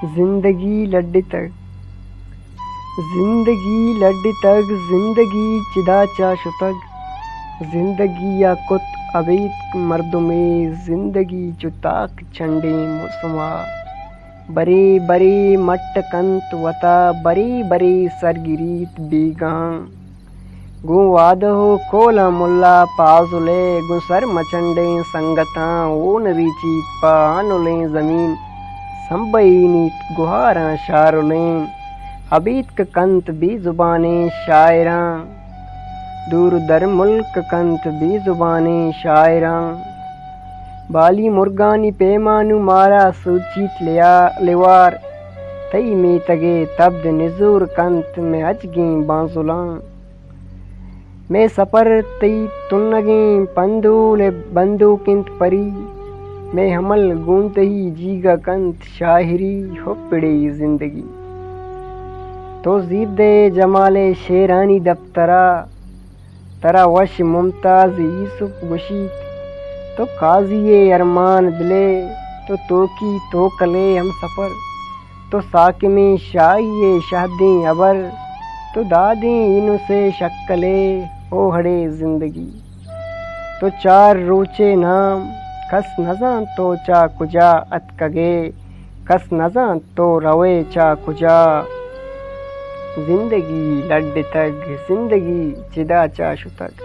जिंदगी लड्ड तक, जिंदगी लड्ड तक, जिंदगी चिदा चाशु तक, जिंदगी या कुत अबीत मर्दुमे, जिंदगी चुताक चंडे मुसमा, बरे बरे मट्ट कंत वता, बरे बरे सरगिरीत बीगां, गु वादो कोला मुल्ला पाजुले, गुसर मचंडे संगता ओन रिचीत पानुले जमीन संबईनीत गुहारा शारुलें, अबीत क कंत बी जुबाने शायरा, दूर दर मुल्क कंत बी जुबाने शायरा, बाली मुर्गानी पेमानु मारा सूचित लिया लिवार, तई में तगे तब्द निजूर कंत में अजगी बांजुला, मैं सपर तई तुन्नगे पंदूल बंदूकिंत परी, मैं हमल गूंत ही जीगा कंत शाहिरी हुपड़ी जिंदगी, तो जीब दे जमाले शेरानी दफ्तरा, तरा वश मुमताज यूसुफ गुशीत, तो काजिए अरमान दिले, तो की तो कले हम सफर, तो साकिमे शाहिए शादी अबर, तो दादी इनु से शक्कले ओहड़े जिंदगी, तो चार रोचे नाम कस नजां तो चा कुजा अतकगे, कस नजां तो रवे चा कुजा, जिंदगी लड्ड तक, जिंदगी चिदा चाशु तक।